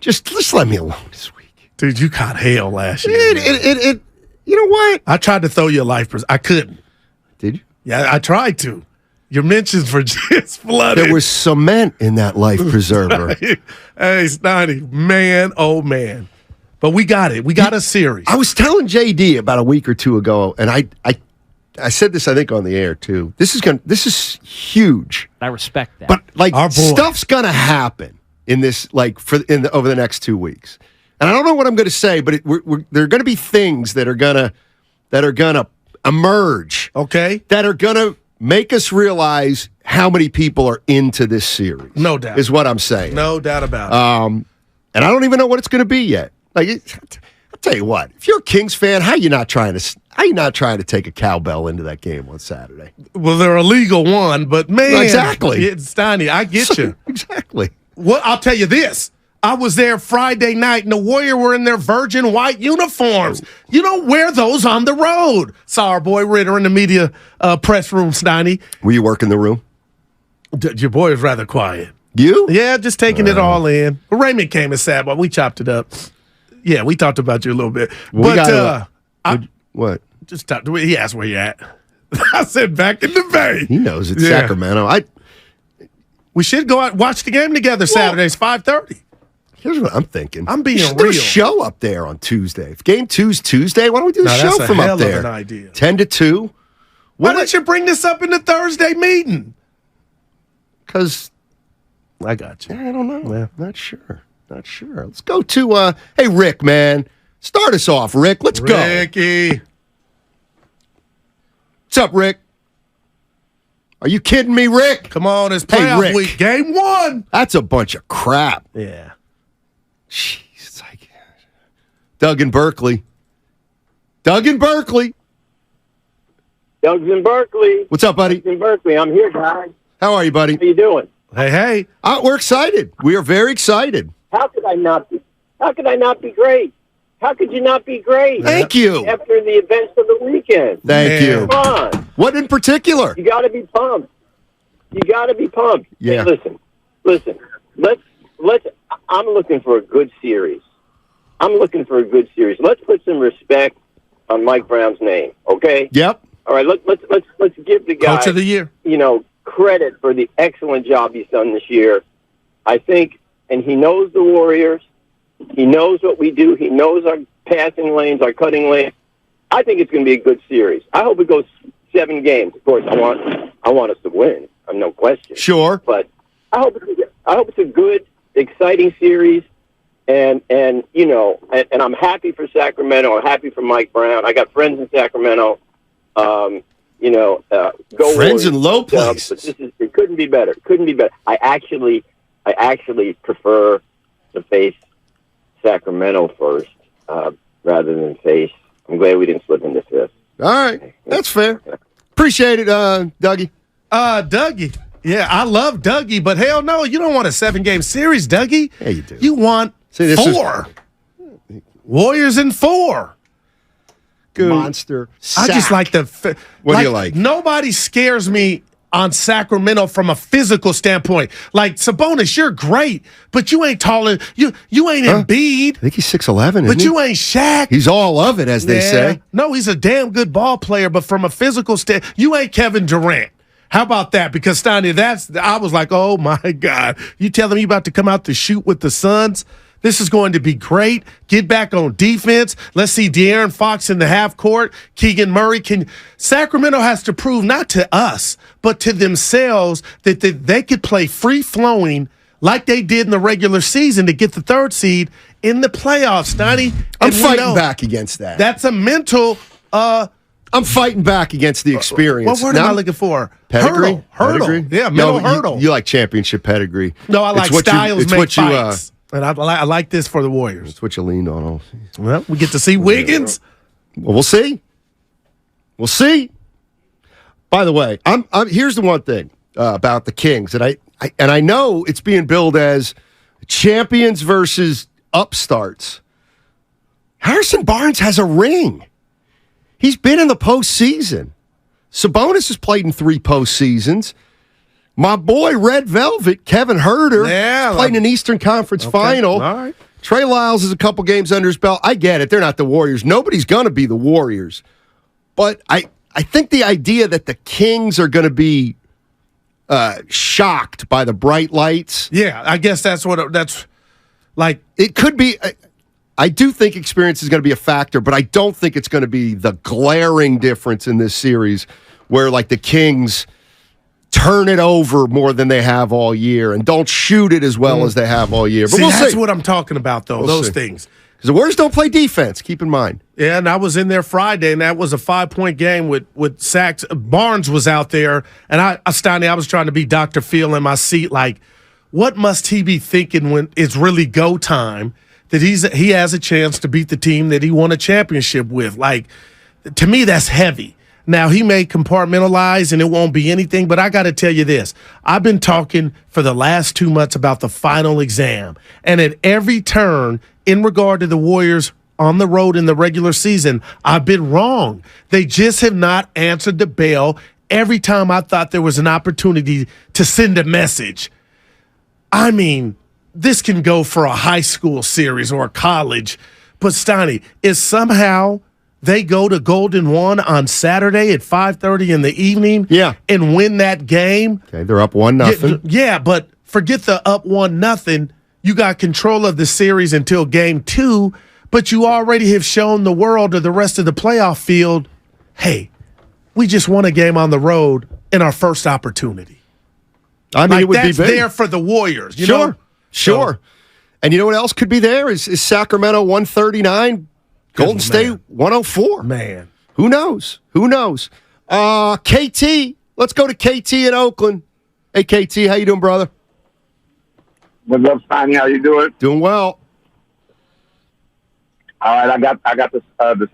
Just let me alone this week. Dude, you caught hell last year. You know what? I tried to throw you a life preserver. I couldn't. Did you? Yeah, I tried to. Your mentions were just flooded. There was cement in that life preserver. Hey, Steiny, man, oh man. But we got it. We got a series. I was telling JD about a week or two ago, and I said this, I think, on the air too. This is huge. I respect that. But like Our boy. stuff's gonna happen in this, like over the next 2 weeks. And I don't know what I'm going to say, but there are going to be things that are gonna emerge. Okay. That are going to make us realize how many people are into this series. No doubt. Is what I'm saying. No doubt about it. And I don't even know what it's going to be yet. Like, I'll tell you what. If you're a Kings fan, how you not trying to take a cowbell into that game on Saturday? Well, they're a legal one, but man, exactly. Steiny, I get you. Exactly. Well, I'll tell you this. I was there Friday night, and the Warriors were in their virgin white uniforms. You don't wear those on the road. Saw our boy Ritter in the media press room, Steiny. Were you working the room? Your boy was rather quiet. You? Yeah, just taking it all in. Raymond came and sat, but we chopped it up. Yeah, we talked about you a little bit. What? Just talked. He asked where you at. I said back in the Bay. He knows it's Sacramento. We should go out and watch the game together Saturdays, 5:30. Here's what I'm thinking. I'm being real. Do a show up there on Tuesday. If game 2's Tuesday, why don't we do a show from up there? That's a hell of an idea. 10 to 2. Why don't you bring this up in the Thursday meeting? Because I got you. I don't know. Yeah. Not sure. Let's go to, hey, Rick, man. Start us off, Rick. Let's go. Ricky. What's up, Rick? Are you kidding me, Rick? Come on, it's playoff week. Game 1. That's a bunch of crap. Yeah. Jeez, it's like Doug in Berkeley. Doug's in Berkeley. What's up, buddy? Doug's in Berkeley. I'm here, guys. How are you, buddy? How you doing? Hey. We're excited. We are very excited. How could I not be? How could I not be great? How could you not be great? Thank you. After the events of the weekend. Thank you. Come on. What in particular? You got to be pumped. Yeah. Hey, listen. Let's. I'm looking for a good series. Let's put some respect on Mike Brown's name. Okay. Yep. All right. Let's give the guy Coach of the year. Credit for the excellent job he's done this year. I think, and he knows the Warriors. He knows what we do. He knows our passing lanes, our cutting lanes. I think it's going to be a good series. I hope it goes 7 games. Of course, I want us to win. I'm no question. Sure. But I hope it's a good, exciting series. And I'm happy for Sacramento. I'm happy for Mike Brown. I got friends in Sacramento. Go friends Warriors, in low places. But it couldn't be better. I actually prefer to face Sacramento first rather than face. I'm glad we didn't slip into 5th. All right, that's fair. Appreciate it, Dougie. Dougie. Yeah, I love Dougie, but hell no, you don't want a 7-game series, Dougie. Yeah, you do. You want 4. Warriors in 4. Good. Monster. I just like the. What do you like? Nobody scares me on Sacramento from a physical standpoint. Like Sabonis, you're great, but you ain't taller. You ain't Embiid. I think he's 6'11", but you ain't Shaq. He's all of it, as they say. No, he's a damn good ball player, but from a physical you ain't Kevin Durant. How about that? Because Steiny, I was like, oh my God, you telling me you about to come out to shoot with the Suns? This is going to be great. Get back on defense. Let's see De'Aaron Fox in the half court. Keegan Murray Sacramento has to prove not to us, but to themselves that they could play free-flowing like they did in the regular season to get the 3rd seed in the playoffs, Steiny. I'm fighting back against that. That's a mental I'm fighting back against the experience. What word am I looking for? Pedigree? Hurdle. Pedigree? Yeah, mental hurdle. You like championship pedigree. No, I like styles make fights. And I like this for the Warriors. That's what you leaned on all season. Well, we get to see Wiggins. Well, we'll see. We'll see. By the way, here's the one thing about the Kings, and I know it's being billed as champions versus upstarts. Harrison Barnes has a ring. He's been in the postseason. Sabonis has played in 3 postseasons. My boy, Red Velvet, Kevin Herter, played in an Eastern Conference final. All right. Trey Lyles is a couple games under his belt. I get it. They're not the Warriors. Nobody's going to be the Warriors. But I think the idea that the Kings are going to be shocked by the bright lights. Yeah, I guess that's like. It could be. I do think experience is going to be a factor, but I don't think it's going to be the glaring difference in this series where, like, the Kings turn it over more than they have all year and don't shoot it as well as they have all year. But that's what I'm talking about, though, those things. Because the Warriors don't play defense, keep in mind. Yeah, and I was in there Friday, and that was a 5-point game with sacks. Barnes was out there, and Steiny, I was trying to be Dr. Phil in my seat, like, what must he be thinking when it's really go time that he has a chance to beat the team that he won a championship with? Like, to me, that's heavy. Now, he may compartmentalize and it won't be anything, but I got to tell you this. I've been talking for the last 2 months about the final exam, and at every turn in regard to the Warriors on the road in the regular season, I've been wrong. They just have not answered the bell every time I thought there was an opportunity to send a message. I mean, this can go for a high school series or a college, but Steiny, is somehow they go to Golden One on Saturday at 5:30 in the evening and win that game. Okay, they're up 1-0. Yeah, but forget the up 1-0. You got control of the series until game 2, but you already have shown the world or the rest of the playoff field, hey, we just won a game on the road in our first opportunity. I mean, it would be big. There for the Warriors. You know? Sure. So, and you know what else could be there? Is Sacramento 139, Golden State 104. Man. Who knows? KT, let's go to KT in Oakland. Hey, KT, how you doing, brother? What's up, Steiny? How you doing? Doing well. All right, I got the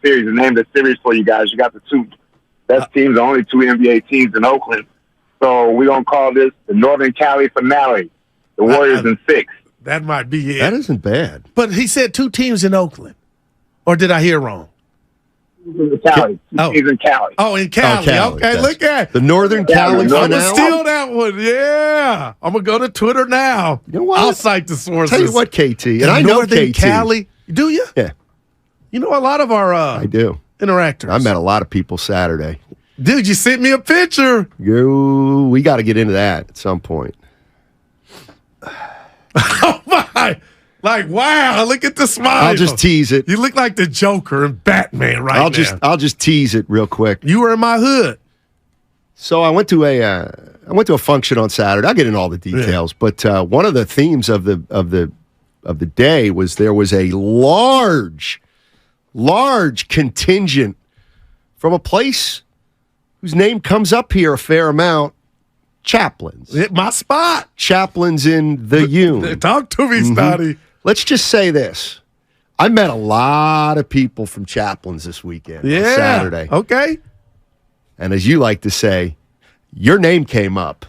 series, the name of the series for you guys. You got the two best teams, the only two NBA teams in Oakland. So we're going to call this the Northern Cali finale, the Warriors in 6. That might be it. That isn't bad. But he said 2 teams in Oakland. Or did I hear wrong? Cali. Two teams in Cali. Oh, in Cali. Okay, yes. Look at the Northern Cali finale. I'm going to steal that one. Yeah. I'm going to go to Twitter now. You know what? I'll cite the sources. Tell you what, KT. And I know Northern KT. Cali. Do you? Yeah. You know a lot of our I do. interactors. I met a lot of people Saturday. Dude, you sent me a picture. We got to get into that at some point. Oh, my. Like, wow, look at the smile. I'll just tease it. You look like the Joker and Batman now. I'll just tease it real quick. You were in my hood. So I went to a function on Saturday. I'll get into all the details, but one of the themes of the day was there was a large contingent from a place whose name comes up here a fair amount. Chaplains. Hit my spot. Chaplains in the Union. Talk to me, Steiny. Let's just say this. I met a lot of people from Chaplains this weekend on Saturday. Okay. And as you like to say, your name came up.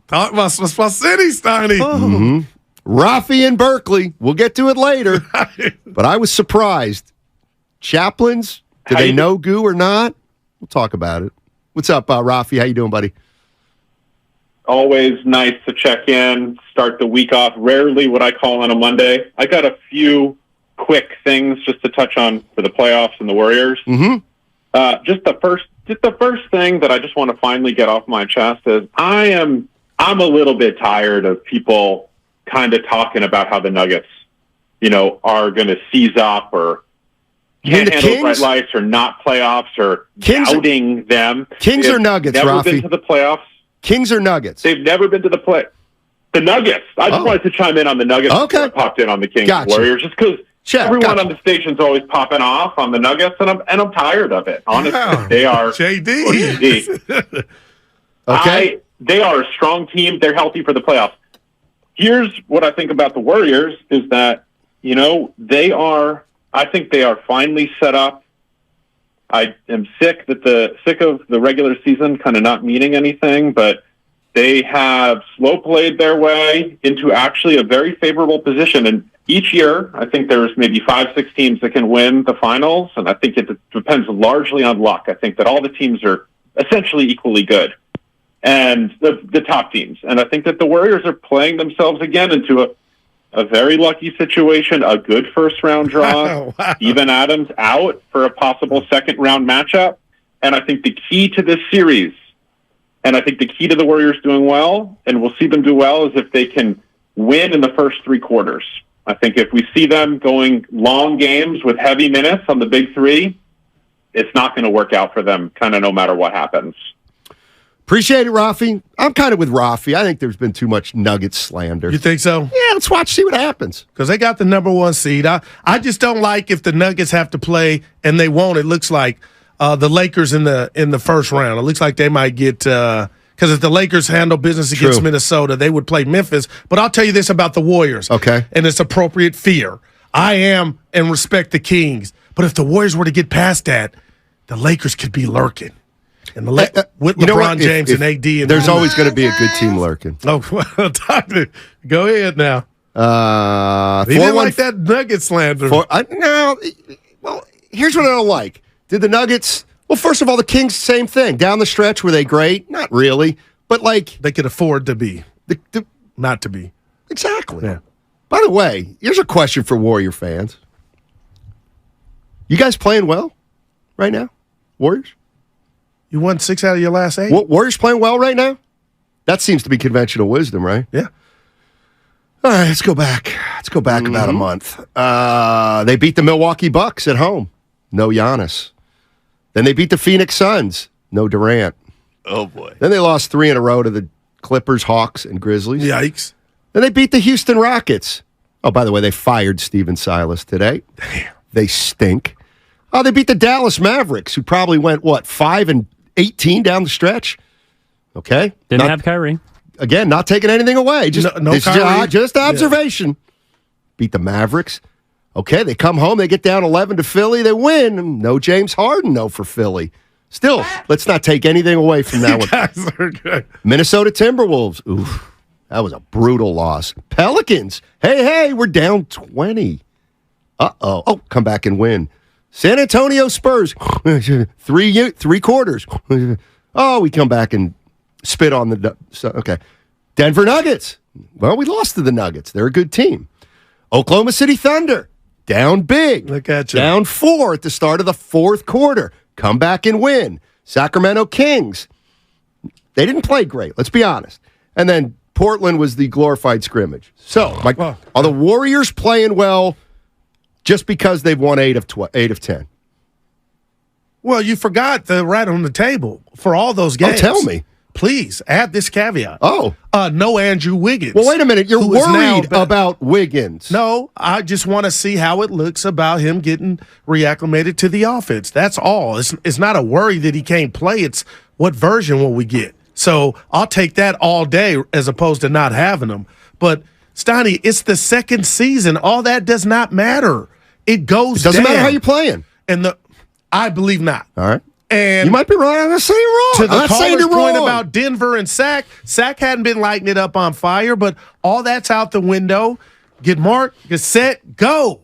Talk my city, Steiny. Rafi in Berkeley. We'll get to it later. But I was surprised. Chaplains, do they know Goo or not? We'll talk about it. What's up, Rafi? How you doing, buddy? Always nice to check in, start the week off. Rarely what I call on a Monday. I got a few quick things just to touch on for the playoffs and the Warriors. Just the first thing that I just want to finally get off my chest is I'm a little bit tired of people kind of talking about how the Nuggets, are going to seize up or can't handle bright lights or not playoffs or doubting them. Kings or Nuggets, never Rafi? been to the playoffs. Kings or Nuggets? They've never been to the play. The Nuggets. I just wanted to chime in on the Nuggets before I popped in on the Kings and Warriors, just because everyone on the station's always popping off on the Nuggets, and I'm tired of it. Honestly, they are JD. Okay, they are a strong team. They're healthy for the playoffs. Here's what I think about the Warriors: is that I think they are finally set up. I am sick of the regular season kind of not meaning anything, but they have slow played their way into actually a very favorable position. And each year, I think there's maybe 5-6 teams that can win the finals, and I think it depends largely on luck. I think that all the teams are essentially equally good, and the top teams. And I think that the Warriors are playing themselves again into a very lucky situation, a good first-round draw, Wow. Steven Adams out for a possible second-round matchup. And I think the key to this series, and I think the key to the Warriors doing well, and we'll see them do well, is if they can win in the first three quarters. I think if we see them going long games with heavy minutes on the big three, it's not going to work out for them kind of no matter what happens. Appreciate it, Rafi. I'm kind of with Rafi. I think there's been too much Nuggets slander. You think so? Yeah, let's see what happens. Because they got the number 1 seed. I just don't like if the Nuggets have to play, and they won't. It looks like the Lakers in the first round. It looks like they might get because if the Lakers handle business against True. Minnesota, they would play Memphis. But I'll tell you this about the Warriors. Okay. And it's appropriate fear. I am and respect the Kings. But if the Warriors were to get past that, the Lakers could be lurking. And with You know LeBron what? James If and AD. And there's always going to be a good team lurking. Oh, well, doctor, go ahead now. He 4-1 didn't like that Nugget slander. Well, here's what I don't like. Did the Nuggets... Well, first of all, the Kings, same thing. Down the stretch, were they great? Not really. But, like... They could afford to be. Not to be. Exactly. Yeah. By the way, here's a question for Warrior fans. You guys playing well right now? Warriors? You won 6 out of your last 8? Warriors playing well right now? That seems to be conventional wisdom, right? Yeah. All right, let's go back. About a month. They beat the Milwaukee Bucks at home. No Giannis. Then they beat the Phoenix Suns. No Durant. Oh, boy. Then they lost 3 in a row to the Clippers, Hawks, and Grizzlies. Yikes. Then they beat the Houston Rockets. Oh, by the way, they fired Steven Silas today. Damn. They stink. Oh, they beat the Dallas Mavericks, who probably went, 5-18 down the stretch? Okay. Didn't have Kyrie. Again, not taking anything away. No Kyrie. Just observation. Yeah. Beat the Mavericks. Okay, they come home. They get down 11 to Philly. They win. No James Harden, no for Philly. Still, let's not take anything away from that one. Guys are good. Minnesota Timberwolves. Oof, that was a brutal loss. Pelicans. Hey, we're down 20. Uh-oh. Oh, come back and win. San Antonio Spurs. 3 quarters. Oh, we come back and spit on the... Okay. Denver Nuggets. Well, we lost to the Nuggets. They're a good team. Oklahoma City Thunder. Down big. Look at you. Down 4 at the start of the fourth quarter. Come back and win. Sacramento Kings. They didn't play great, let's be honest. And then Portland was the glorified scrimmage. So, are the Warriors playing well just because they've won 8 of 10? Well, you forgot the right on the table for all those games. Oh, tell me. Please, add this caveat. Oh. No Andrew Wiggins. Well, wait a minute. You're worried about Wiggins. No, I just want to see how it looks about him getting reacclimated to the offense. That's all. It's not a worry that he can't play. It's what version will we get. So I'll take that all day as opposed to not having him. But, Steiny, it's the second season. All that does not matter. It goes down. It doesn't matter how you're playing. I believe not. All right. And you might be right. I'm not saying you're wrong. To the caller's point wrong. about Denver and Sac hadn't been lighting it up on fire, but all that's out the window. Get marked, get set, go.